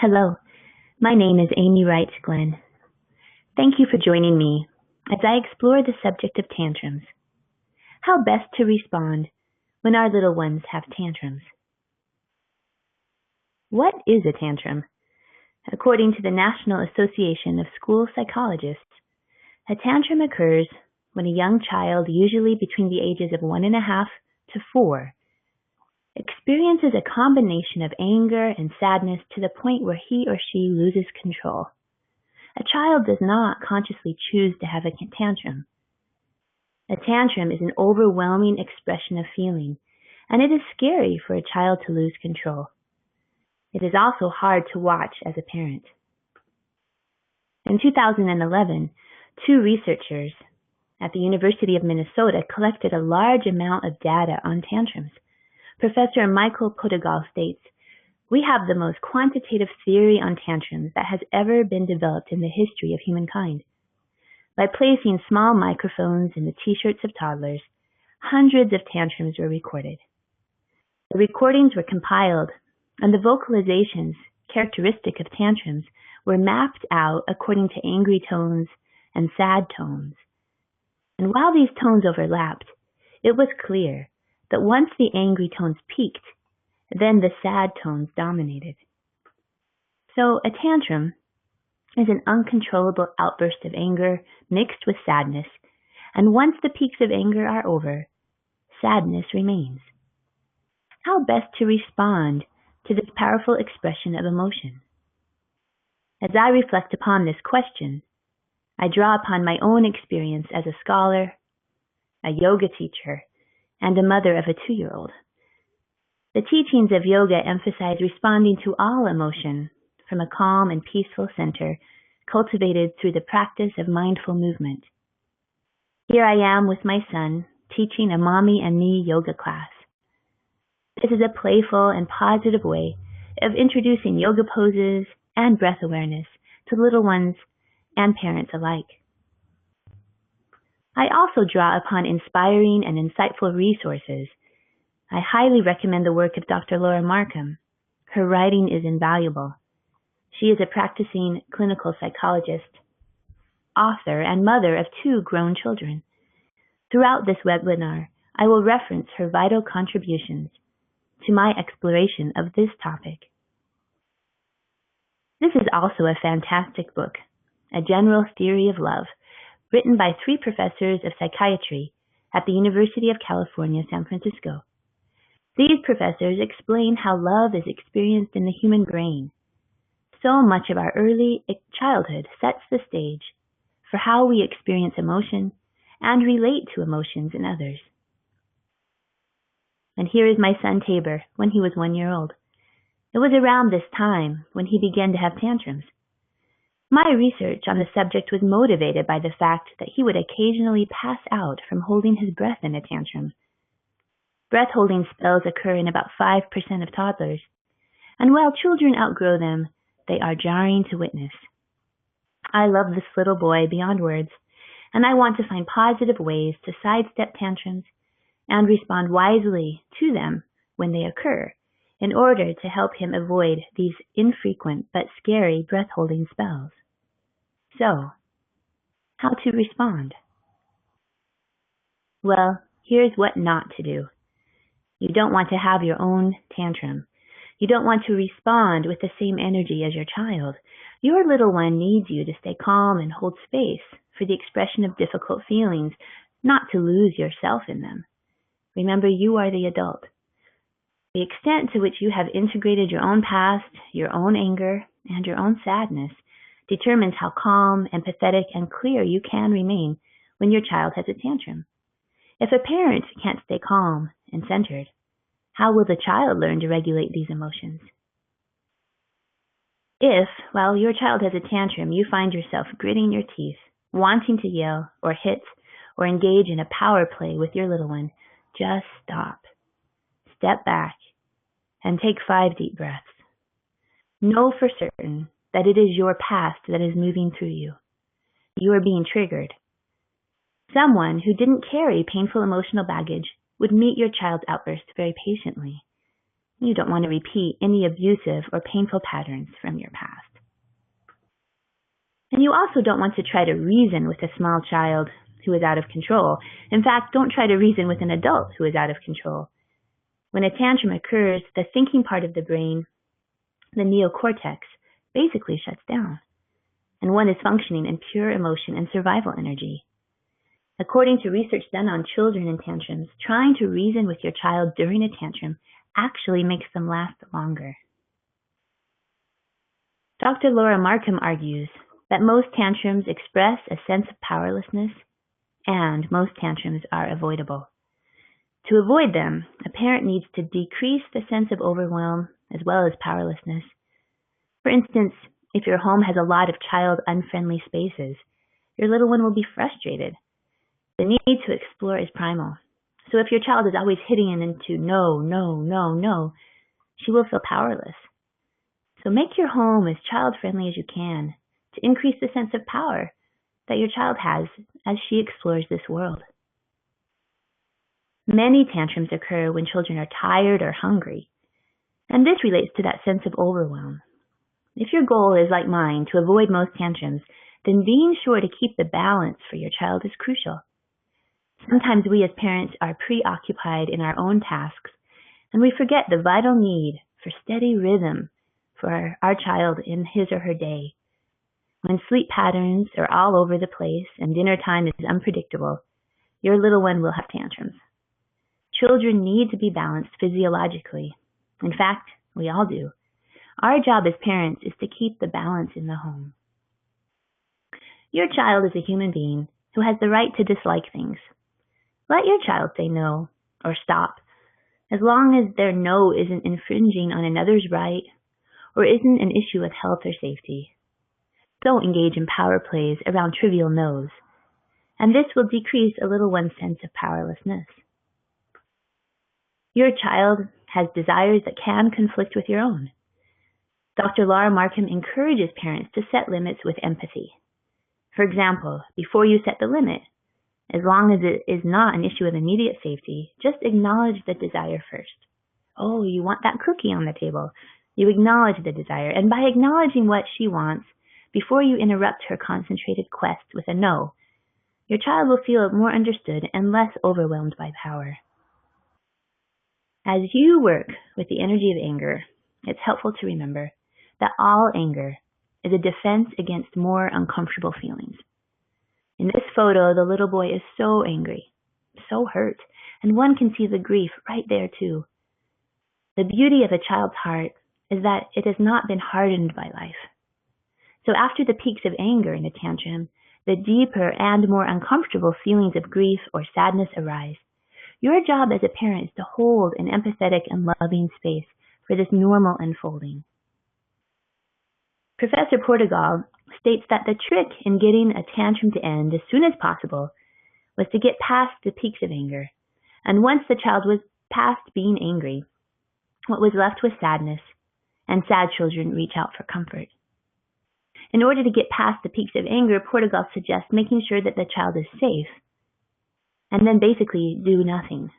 Hello, my name is Amy Wright Glenn. Thank you for joining me as I explore the subject of tantrums. How best to respond when our little ones have tantrums. What is a tantrum? According to the National Association of School Psychologists, a tantrum occurs when a young child, usually between the ages of 1.5 to 4, experiences a combination of anger and sadness to the point where he or she loses control. A child does not consciously choose to have a tantrum. A tantrum is an overwhelming expression of feeling, and it is scary for a child to lose control. It is also hard to watch as a parent. In 2011, 2 researchers at the University of Minnesota collected a large amount of data on tantrums. Professor Michael Potegal states, "We have the most quantitative theory on tantrums that has ever been developed in the history of humankind. By placing small microphones in the t-shirts of toddlers, hundreds of tantrums were recorded. The recordings were compiled, and the vocalizations characteristic of tantrums were mapped out according to angry tones and sad tones. And while these tones overlapped, it was clear that once the angry tones peaked, then the sad tones dominated. So a tantrum is an uncontrollable outburst of anger mixed with sadness, and once the peaks of anger are over, sadness remains. How best to respond to this powerful expression of emotion? As I reflect upon this question, I draw upon my own experience as a scholar, a yoga teacher, and a mother of a 2-year-old. The teachings of yoga emphasize responding to all emotion from a calm and peaceful center cultivated through the practice of mindful movement. Here I am with my son teaching a mommy and me yoga class. This is a playful and positive way of introducing yoga poses and breath awareness to little ones and parents alike. I also draw upon inspiring and insightful resources. I highly recommend the work of Dr. Laura Markham. Her writing is invaluable. She is a practicing clinical psychologist, author, and mother of 2 grown children. Throughout this webinar, I will reference her vital contributions to my exploration of this topic. This is also a fantastic book, A General Theory of Love, written by 3 professors of psychiatry at the University of California, San Francisco. These professors explain how love is experienced in the human brain. So much of our early childhood sets the stage for how we experience emotion and relate to emotions in others. And here is my son Tabor when he was 1 year old. It was around this time when he began to have tantrums. My research on the subject was motivated by the fact that he would occasionally pass out from holding his breath in a tantrum. Breath-holding spells occur in about 5% of toddlers, and while children outgrow them, they are jarring to witness. I love this little boy beyond words, and I want to find positive ways to sidestep tantrums and respond wisely to them when they occur in order to help him avoid these infrequent but scary breath-holding spells. So, how to respond? Well, here's what not to do. You don't want to have your own tantrum. You don't want to respond with the same energy as your child. Your little one needs you to stay calm and hold space for the expression of difficult feelings, not to lose yourself in them. Remember, you are the adult. The extent to which you have integrated your own past, your own anger, and your own sadness determines how calm, empathetic, and clear you can remain when your child has a tantrum. If a parent can't stay calm and centered, how will the child learn to regulate these emotions? If, while your child has a tantrum, you find yourself gritting your teeth, wanting to yell or hit or engage in a power play with your little one, just stop. Step back and take 5 deep breaths. Know for certain that it is your past that is moving through you. You are being triggered. Someone who didn't carry painful emotional baggage would meet your child's outburst very patiently. You don't want to repeat any abusive or painful patterns from your past. And you also don't want to try to reason with a small child who is out of control. In fact, don't try to reason with an adult who is out of control. When a tantrum occurs, the thinking part of the brain, the neocortex, basically shuts down, and one is functioning in pure emotion and survival energy. According to research done on children in tantrums, trying to reason with your child during a tantrum actually makes them last longer. Dr. Laura Markham argues that most tantrums express a sense of powerlessness, and most tantrums are avoidable. To avoid them, a parent needs to decrease the sense of overwhelm as well as powerlessness. For instance, if your home has a lot of child-unfriendly spaces, your little one will be frustrated. The need to explore is primal. So if your child is always hitting into no, no, no, no, she will feel powerless. So make your home as child-friendly as you can to increase the sense of power that your child has as she explores this world. Many tantrums occur when children are tired or hungry, and this relates to that sense of overwhelm. If your goal is, like mine, to avoid most tantrums, then being sure to keep the balance for your child is crucial. Sometimes we as parents are preoccupied in our own tasks, and we forget the vital need for steady rhythm for our child in his or her day. When sleep patterns are all over the place and dinner time is unpredictable, your little one will have tantrums. Children need to be balanced physiologically. In fact, we all do. Our job as parents is to keep the balance in the home. Your child is a human being who has the right to dislike things. Let your child say no or stop, as long as their no isn't infringing on another's right or isn't an issue of health or safety. Don't engage in power plays around trivial no's, and this will decrease a little one's sense of powerlessness. Your child has desires that can conflict with your own. Dr. Laura Markham encourages parents to set limits with empathy. For example, before you set the limit, as long as it is not an issue of immediate safety, just acknowledge the desire first. Oh, you want that cookie on the table. You acknowledge the desire, and by acknowledging what she wants, before you interrupt her concentrated quest with a no, your child will feel more understood and less overwhelmed by power. As you work with the energy of anger, it's helpful to remember that all anger is a defense against more uncomfortable feelings. In this photo, the little boy is so angry, so hurt, and one can see the grief right there too. The beauty of a child's heart is that it has not been hardened by life. So after the peaks of anger in a tantrum, the deeper and more uncomfortable feelings of grief or sadness arise. Your job as a parent is to hold an empathetic and loving space for this normal unfolding. Professor Portugal states that the trick in getting a tantrum to end as soon as possible was to get past the peaks of anger. And once the child was past being angry, what was left was sadness, and sad children reach out for comfort. In order to get past the peaks of anger, Portugal suggests making sure that the child is safe, and then basically do nothing.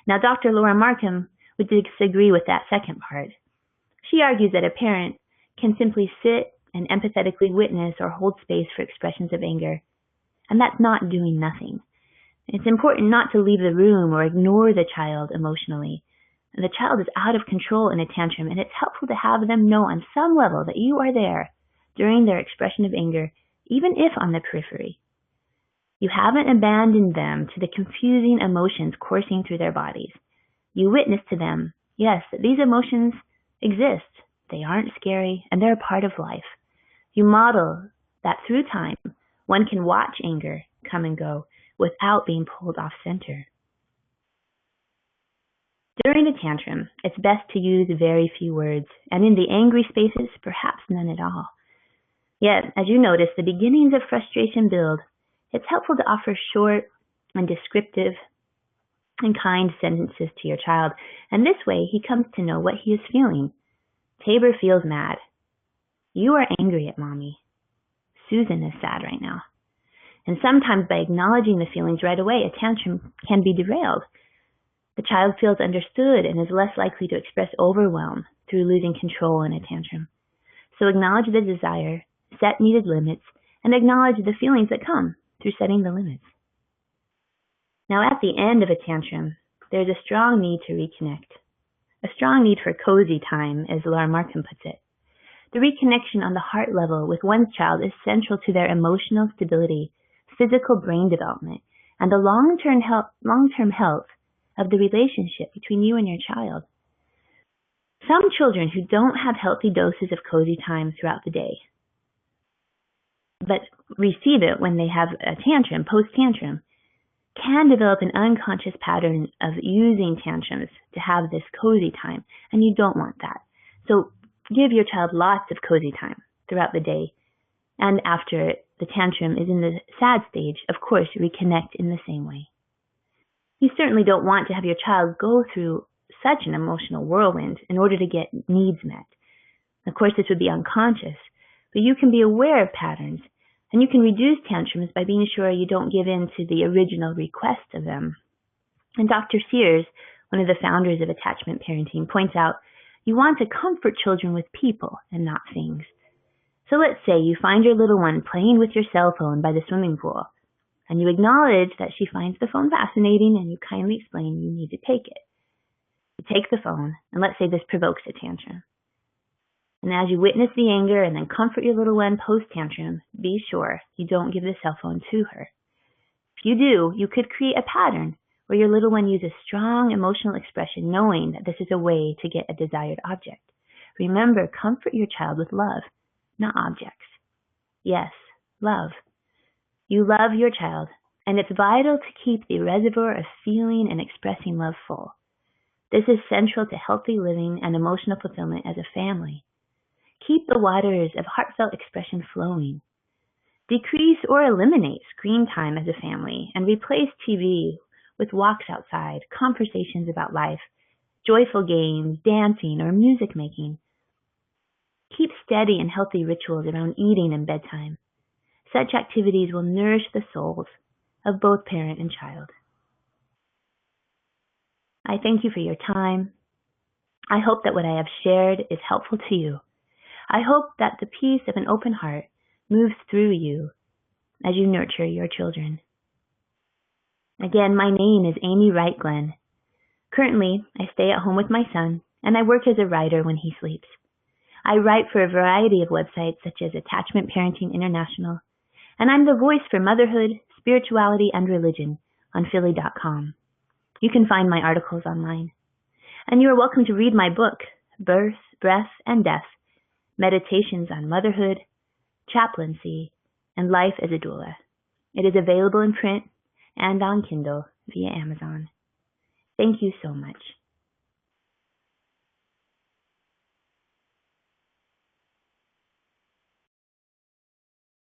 Now, Dr. Laura Markham would disagree with that second part. She argues that a parent can simply sit and empathetically witness or hold space for expressions of anger, and that's not doing nothing. It's important not to leave the room or ignore the child emotionally. The child is out of control in a tantrum, and it's helpful to have them know on some level that you are there during their expression of anger, even if on the periphery. You haven't abandoned them to the confusing emotions coursing through their bodies. You witness to them, yes, that these emotions exist. They aren't scary, and they're a part of life. You model that through time, one can watch anger come and go without being pulled off center. During a tantrum, it's best to use very few words, and in the angry spaces, perhaps none at all. Yet, as you notice, the beginnings of frustration build. It's helpful to offer short and descriptive and kind sentences to your child, and this way he comes to know what he is feeling. Tabor feels mad. You are angry at Mommy. Susan is sad right now. And sometimes by acknowledging the feelings right away, a tantrum can be derailed. The child feels understood and is less likely to express overwhelm through losing control in a tantrum. So acknowledge the desire, set needed limits, and acknowledge the feelings that come through setting the limits. Now, at the end of a tantrum, there's a strong need to reconnect. A strong need for cozy time, as Laura Markham puts it. The reconnection on the heart level with one's child is central to their emotional stability, physical brain development, and the long-term health of the relationship between you and your child. Some children who don't have healthy doses of cozy time throughout the day, but receive it when they have a tantrum, post-tantrum, can develop an unconscious pattern of using tantrums to have this cozy time, and you don't want that. So give your child lots of cozy time throughout the day, and after the tantrum is in the sad stage, of course, reconnect in the same way. You certainly don't want to have your child go through such an emotional whirlwind in order to get needs met. Of course, this would be unconscious, but you can be aware of patterns, and you can reduce tantrums by being sure you don't give in to the original request of them. And Dr. Sears, one of the founders of attachment parenting, points out you want to comfort children with people and not things. So let's say you find your little one playing with your cell phone by the swimming pool, and you acknowledge that she finds the phone fascinating, and you kindly explain you need to take it. You take the phone, and let's say this provokes a tantrum. And as you witness the anger and then comfort your little one post-tantrum, be sure you don't give the cell phone to her. If you do, you could create a pattern where your little one uses strong emotional expression knowing that this is a way to get a desired object. Remember, comfort your child with love, not objects. Yes, love. You love your child, and it's vital to keep the reservoir of feeling and expressing love full. This is central to healthy living and emotional fulfillment as a family. Keep the waters of heartfelt expression flowing. Decrease or eliminate screen time as a family and replace TV with walks outside, conversations about life, joyful games, dancing, or music making. Keep steady and healthy rituals around eating and bedtime. Such activities will nourish the souls of both parent and child. I thank you for your time. I hope that what I have shared is helpful to you. I hope that the peace of an open heart moves through you as you nurture your children. Again, my name is Amy Wright Glenn. Currently, I stay at home with my son, and I work as a writer when he sleeps. I write for a variety of websites such as Attachment Parenting International, and I'm the voice for motherhood, spirituality, and religion on Philly.com. You can find my articles online. And you are welcome to read my book, Birth, Breath, and Death, Meditations on Motherhood, Chaplaincy, and Life as a Doula. It is available in print and on Kindle via Amazon. Thank you so much.